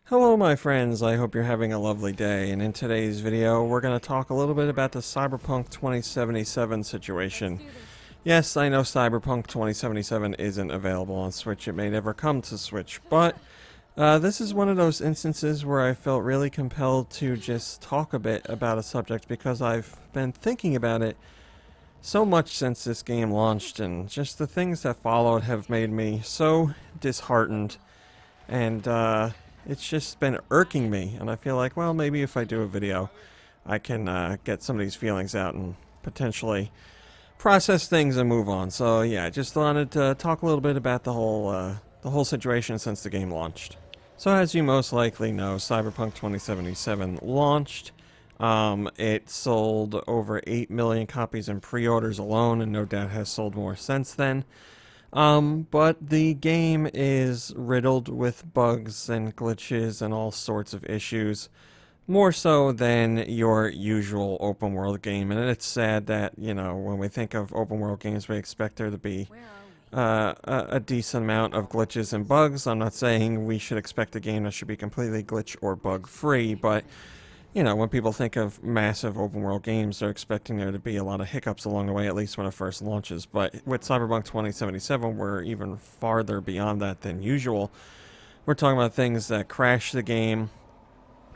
Hello my friends, I hope you're having a lovely day, and in today's video we're going to talk a little bit about the Cyberpunk 2077 situation. Yes, I know Cyberpunk 2077 isn't available on Switch, it may never come to Switch, but this is one of those instances where I felt really compelled to just talk a bit about a subject because I've been thinking about it so much since this game launched, and just the things that followed have made me so disheartened and it's just been irking me, and I feel like, well, maybe if I do a video I can get some of these feelings out and potentially process things and move on. So yeah, I just wanted to talk a little bit about the whole situation since the game launched. So as you most likely know, Cyberpunk 2077 launched. It sold over 8 million copies in pre-orders alone, and no doubt has sold more since then. But the game is riddled with bugs and glitches and all sorts of issues, more so than your usual open world game. And it's sad that, when we think of open world games, we expect there to be a decent amount of glitches and bugs. I'm not saying we should expect a game that should be completely glitch or bug free, but when people think of massive open world games, they're expecting there to be a lot of hiccups along the way, at least when it first launches. But with Cyberpunk 2077, we're even farther beyond that than usual. We're talking about things that crash the game,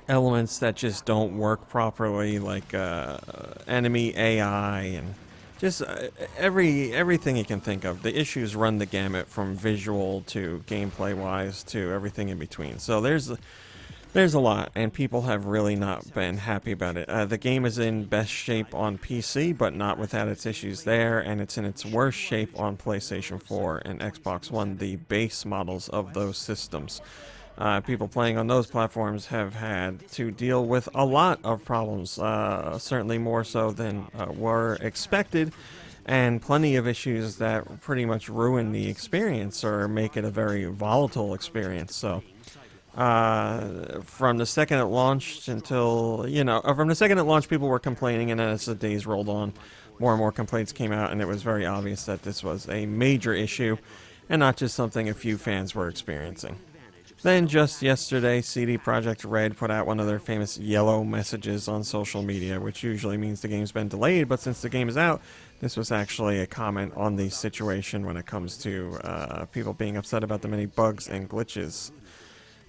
elements that just don't work properly, like enemy AI, and just everything you can think of. The issues run the gamut from visual to gameplay wise to everything in between. So there's a lot, and people have really not been happy about it. The game is in best shape on PC, but not without its issues there, and it's in its worst shape on PlayStation 4 and Xbox One, the base models of those systems. People playing on those platforms have had to deal with a lot of problems, certainly more so than were expected, and plenty of issues that pretty much ruin the experience or make it a very volatile experience. So from the second it launched until, from the second it launched, people were complaining, and then as the days rolled on, more and more complaints came out, and it was very obvious that this was a major issue and not just something a few fans were experiencing. Then just yesterday, CD Projekt Red put out one of their famous yellow messages on social media, which usually means the game's been delayed, but since the game is out, this was actually a comment on the situation when it comes to people being upset about the many bugs and glitches.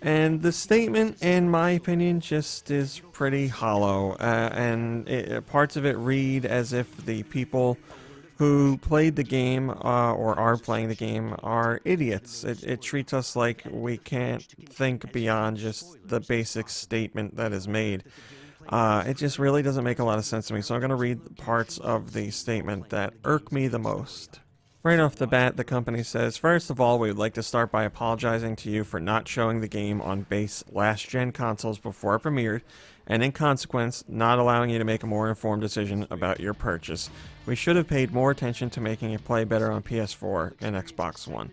And the statement, in my opinion, just is pretty hollow, and parts of it read as if the people who played the game or are playing the game are idiots. It treats us like we can't think beyond just the basic statement that is made. It just really doesn't make a lot of sense to me, so I'm going to read parts of the statement that irk me the most. Right off the bat, the company says, "First of all, we would like to start by apologizing to you for not showing the game on base last-gen consoles before it premiered, and in consequence, not allowing you to make a more informed decision about your purchase. We should have paid more attention to making it play better on PS4 and Xbox One."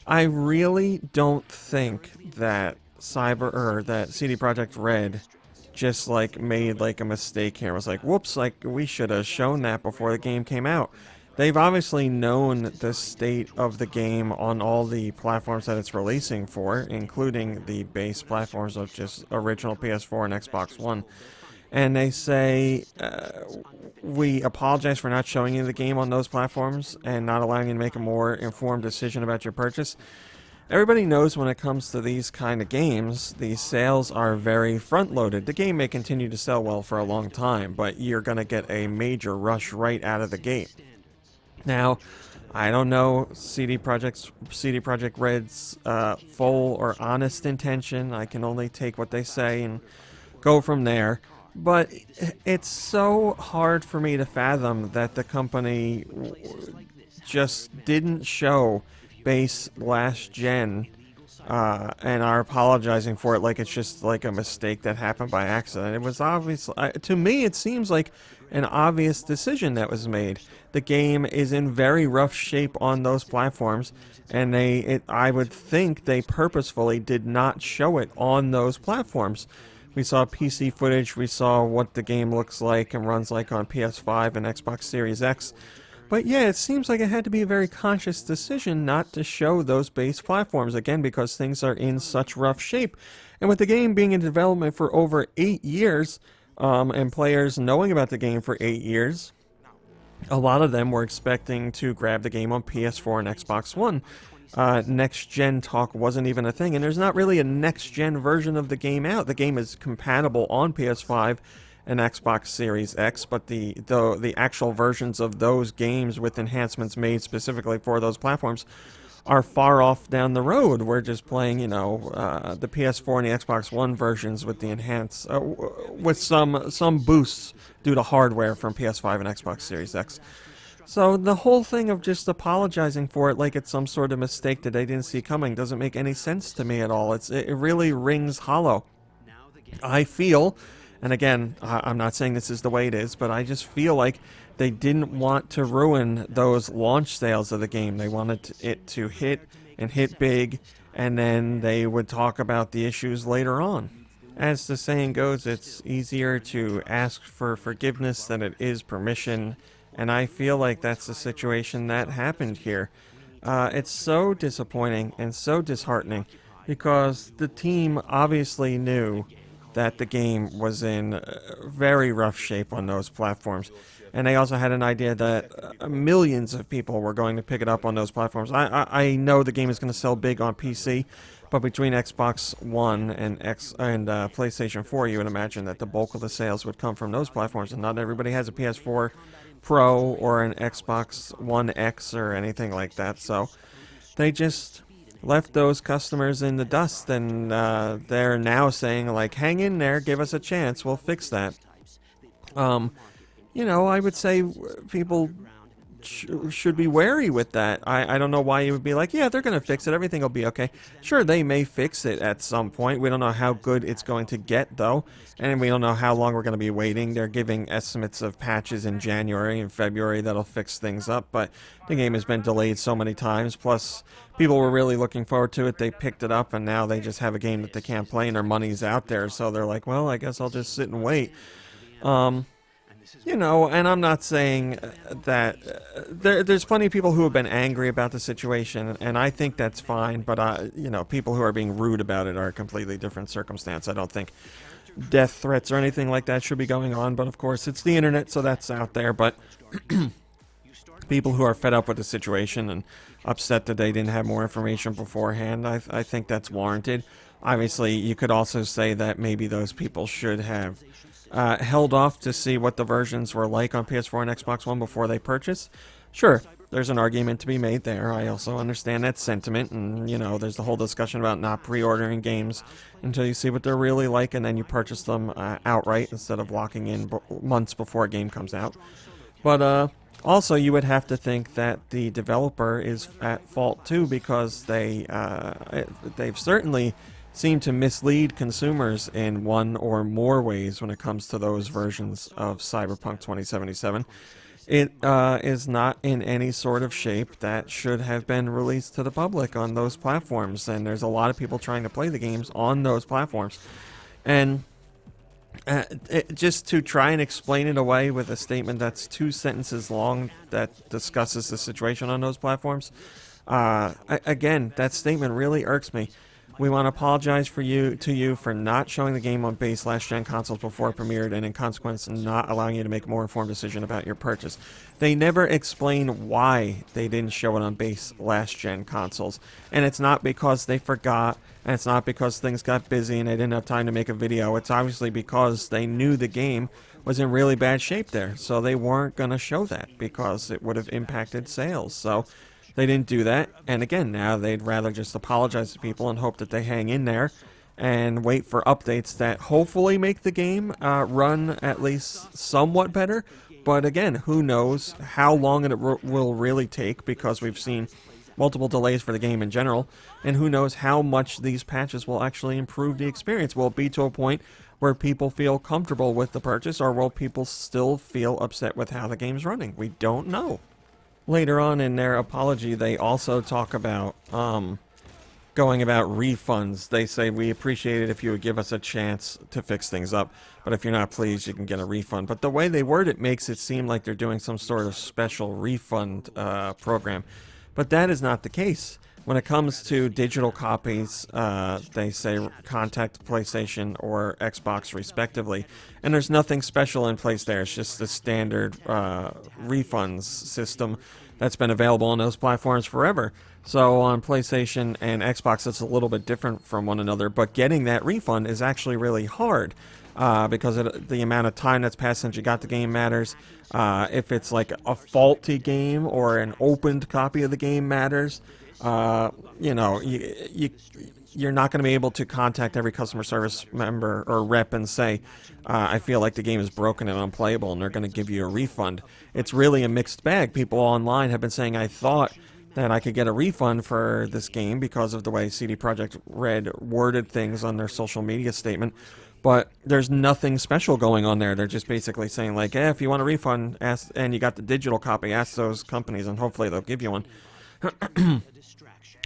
I really don't think that that CD Projekt Red just made a mistake here. It was like, whoops, we should have shown that before the game came out. They've obviously known the state of the game on all the platforms that it's releasing for, including the base platforms of just original PS4 and Xbox One. And they say, we apologize for not showing you the game on those platforms and not allowing you to make a more informed decision about your purchase. Everybody knows when it comes to these kind of games, the sales are very front-loaded. The game may continue to sell well for a long time, but you're going to get a major rush right out of the gate. Now, I don't know CD Projekt Red's full or honest intention. I can only take what they say and go from there. But it's so hard for me to fathom that the company just didn't show base last gen and are apologizing for it like it's just like a mistake that happened by accident. It was obvious. To me, it seems like an obvious decision that was made. The game is in very rough shape on those platforms, and I would think they purposefully did not show it on those platforms. We saw PC footage, we saw what the game looks like and runs like on PS5 and Xbox Series X, But yeah, it seems like it had to be a very conscious decision not to show those base platforms, again, because things are in such rough shape. And with the game being in development for over 8 years, and players knowing about the game for 8 years, a lot of them were expecting to grab the game on PS4 and Xbox One. Next gen talk wasn't even a thing, and there's not really a next gen version of the game out. The game is compatible on PS5 and Xbox Series X, but the actual versions of those games with enhancements made specifically for those platforms are far off down the road. We're just playing, the PS4 and the Xbox One versions with the with some boosts due to hardware from PS5 and Xbox Series X. So the whole thing of just apologizing for it like it's some sort of mistake that they didn't see coming doesn't make any sense to me at all. It really rings hollow. I feel, and again, I'm not saying this is the way it is, but I just feel like they didn't want to ruin those launch sales of the game. They wanted it to hit and hit big, and then they would talk about the issues later on. As the saying goes, it's easier to ask for forgiveness than it is permission, and I feel like that's the situation that happened here. It's so disappointing and so disheartening because the team obviously knew that the game was in very rough shape on those platforms. And they also had an idea that millions of people were going to pick it up on those platforms. I know the game is going to sell big on PC, but between Xbox One and PlayStation 4, you would imagine that the bulk of the sales would come from those platforms. And not everybody has a PS4 Pro or an Xbox One X or anything like that. So they just left those customers in the dust, and they're now saying, like, hang in there, give us a chance, we'll fix that. I would say people should be wary with that. I don't know why you would be like, yeah, they're going to fix it, everything will be okay. Sure, they may fix it at some point. We don't know how good it's going to get, though, and we don't know how long we're going to be waiting. They're giving estimates of patches in January and February that'll fix things up, but the game has been delayed so many times, plus people were really looking forward to it. They picked it up, and now they just have a game that they can't play, and their money's out there, so they're like, well, I guess I'll just sit and wait. And I'm not saying that there's plenty of people who have been angry about the situation, and I think that's fine, but, people who are being rude about it are a completely different circumstance. I don't think death threats or anything like that should be going on, but of course it's the internet, so that's out there. But people who are fed up with the situation and upset that they didn't have more information beforehand, I think that's warranted. Obviously, you could also say that maybe those people should have held off to see what the versions were like on PS4 and Xbox One before they purchased. Sure, there's an argument to be made there. I also understand that sentiment, and, there's the whole discussion about not pre-ordering games until you see what they're really like, and then you purchase them outright instead of locking in months before a game comes out. But also, you would have to think that the developer is at fault too, because they've certainly seem to mislead consumers in one or more ways when it comes to those versions of Cyberpunk 2077. It is not in any sort of shape that should have been released to the public on those platforms, and there's a lot of people trying to play the games on those platforms. And just to try and explain it away with a statement that's 2 sentences long that discusses the situation on those platforms, again, that statement really irks me. We want to apologize to you for not showing the game on base last-gen consoles before it premiered, and in consequence not allowing you to make a more informed decision about your purchase. They never explain why they didn't show it on base last-gen consoles, and it's not because they forgot, and it's not because things got busy and they didn't have time to make a video. It's obviously because they knew the game was in really bad shape there, so they weren't going to show that because it would have impacted sales. So they didn't do that, and again, now they'd rather just apologize to people and hope that they hang in there and wait for updates that hopefully make the game run at least somewhat better. But again, who knows how long it will really take, because we've seen multiple delays for the game in general, and who knows how much these patches will actually improve the experience. Will it be to a point where people feel comfortable with the purchase, or will people still feel upset with how the game's running? We don't know. Later on in their apology, they also talk about going about refunds. They say, we appreciate it if you would give us a chance to fix things up, but if you're not pleased, you can get a refund. But the way they word it makes it seem like they're doing some sort of special refund program, but that is not the case. When it comes to digital copies, they say contact PlayStation or Xbox respectively, and there's nothing special in place there. It's just the standard refunds system that's been available on those platforms forever. So on PlayStation and Xbox, it's a little bit different from one another, but getting that refund is actually really hard because the amount of time that's passed since you got the game matters. If it's like a faulty game or an opened copy of the game matters. You know, you're not going to be able to contact every customer service member or rep and say, I feel like the game is broken and unplayable, and they're going to give you a refund. It's really a mixed bag. People online have been saying, I thought that I could get a refund for this game because of the way CD Projekt Red worded things on their social media statement. But there's nothing special going on there. They're just basically saying, like, if you want a refund, ask, and you got the digital copy, ask those companies, and hopefully they'll give you one.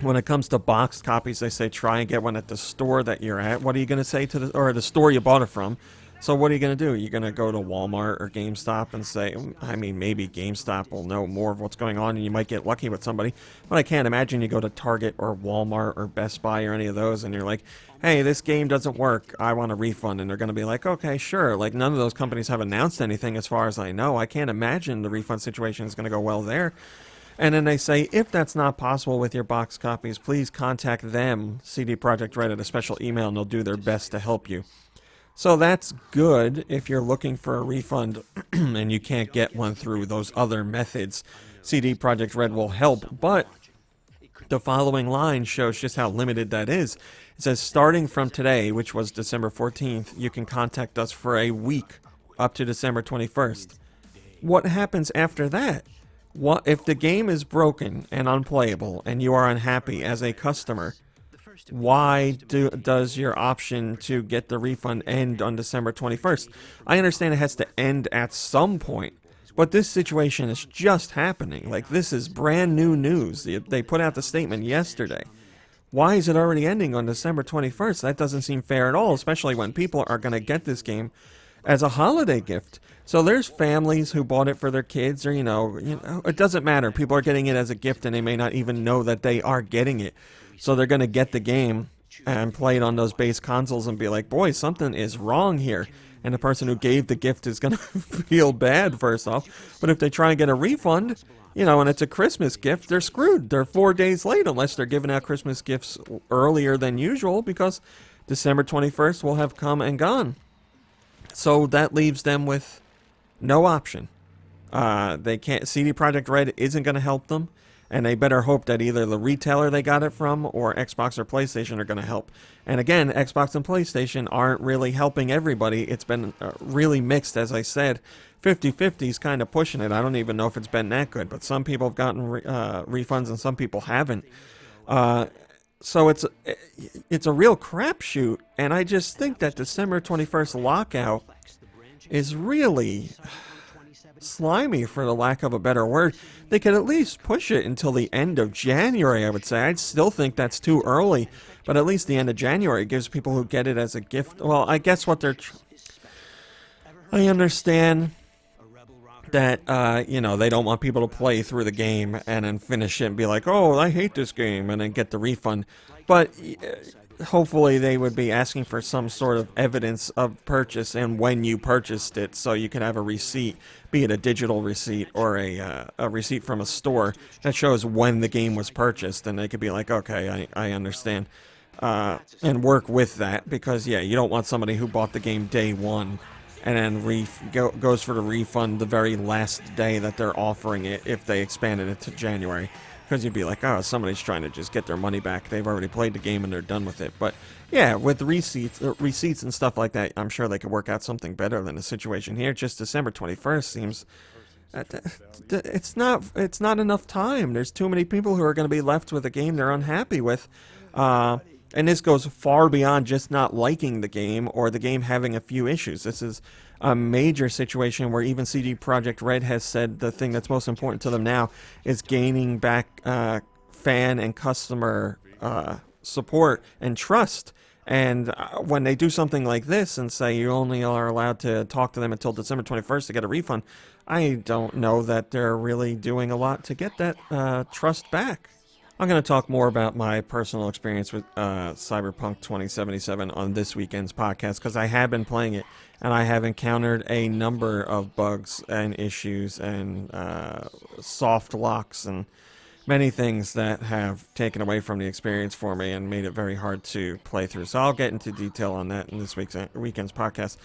When it comes to boxed copies, they say try and get one at the store that you're at. What are you going to say to the store you bought it from? So what are you going to do? You're going to go to Walmart or GameStop and say, I mean, maybe GameStop will know more of what's going on and you might get lucky with somebody. But I can't imagine you go to Target or Walmart or Best Buy or any of those and you're like, hey, this game doesn't work. I want a refund. And they're going to be like, okay, sure. Like, none of those companies have announced anything as far as I know. I can't imagine the refund situation is going to go well there. And then they say, if that's not possible with your box copies, please contact them, CD Projekt Red, at a special email, and they'll do their best to help you. So that's good if you're looking for a refund and you can't get one through those other methods. CD Projekt Red will help, but the following line shows just how limited that is. It says, starting from today, which was December 14th, you can contact us for a week up to December 21st. What happens after that? What if the game is broken and unplayable and you are unhappy as a customer? Why does your option to get the refund end on December 21st? I understand it has to end at some point, but this situation is just happening. Like, this is brand new news. They put out the statement yesterday. Why is it already ending on December 21st? That doesn't seem fair at all, especially when people are going to get this game as a holiday gift. So there's families who bought it for their kids, or, you know, it doesn't matter. People are getting it as a gift and they may not even know that they are getting it. So they're going to get the game and play it on those base consoles and be like, boy, something is wrong here. And the person who gave the gift is going to feel bad, first off. But if they try and get a refund, you know, and it's a Christmas gift, they're screwed. They're 4 days late unless they're giving out Christmas gifts earlier than usual, because December 21st will have come and gone. So that leaves them with no option. They can't. CD Projekt Red isn't going to help them, and they better hope that either the retailer they got it from or Xbox or PlayStation are going to help. And again, Xbox and PlayStation aren't really helping everybody. It's been really mixed, as I said. 50-50 is kind of pushing it. I don't even know if it's been that good, but some people have gotten refunds and some people haven't. So it's a real crapshoot, and I just think that December 21st lockout is really slimy, for the lack of a better word. They could at least push it until the end of January, I would say. I'd still think that's too early, but at least the end of January gives people who get it as a gift. Well, I guess what they're... I understand that, you know, they don't want people to play through the game and then finish it and be like, oh, I hate this game, and then get the refund. But hopefully they would be asking for some sort of evidence of purchase and when you purchased it, so you can have a receipt, be it a digital receipt or a receipt from a store that shows when the game was purchased, and they could be like, okay, I understand, and work with that, because, yeah, you don't want somebody who bought the game day one and then goes for the refund the very last day that they're offering it if they expanded it to January. Because you'd be like, oh, somebody's trying to just get their money back. They've already played the game and they're done with it. But yeah, with receipts and stuff like that, I'm sure they could work out something better than the situation here. Just December 21st seems... It's not enough time. There's too many people who are going to be left with a game they're unhappy with. And this goes far beyond just not liking the game or the game having a few issues. This is a major situation where even CD Projekt Red has said the thing that's most important to them now is gaining back fan and customer support and trust. And when they do something like this and say you only are allowed to talk to them until December 21st to get a refund, I don't know that they're really doing a lot to get that trust back. I'm going to talk more about my personal experience with Cyberpunk 2077 on this weekend's podcast, because I have been playing it and I have encountered a number of bugs and issues and soft locks and many things that have taken away from the experience for me and made it very hard to play through. So I'll get into detail on that in this weekend's podcast.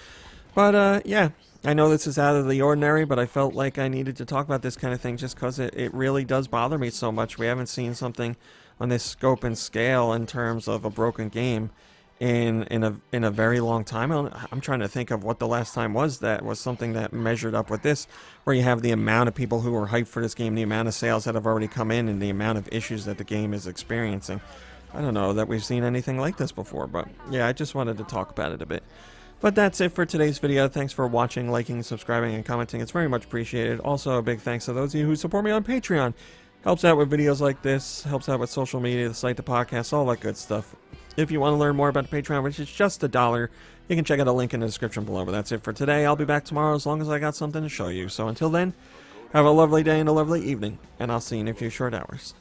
But yeah, I know this is out of the ordinary, but I felt like I needed to talk about this kind of thing just because it really does bother me so much. We haven't seen something on this scope and scale in terms of a broken game in a very long time. I'm trying to think of what the last time was that was something that measured up with this, where you have the amount of people who are hyped for this game, the amount of sales that have already come in, and the amount of issues that the game is experiencing. I don't know that we've seen anything like this before, but yeah, I just wanted to talk about it a bit. But that's it for today's video. Thanks for watching, liking, subscribing, and commenting. It's very much appreciated. Also, a big thanks to those of you who support me on Patreon. Helps out with videos like this, helps out with social media, the site, the podcast, all that good stuff. If you want to learn more about the Patreon, which is just $1, you can check out a link in the description below. But that's it for today. I'll be back tomorrow as long as I got something to show you. So until then, have a lovely day and a lovely evening, and I'll see you in a few short hours.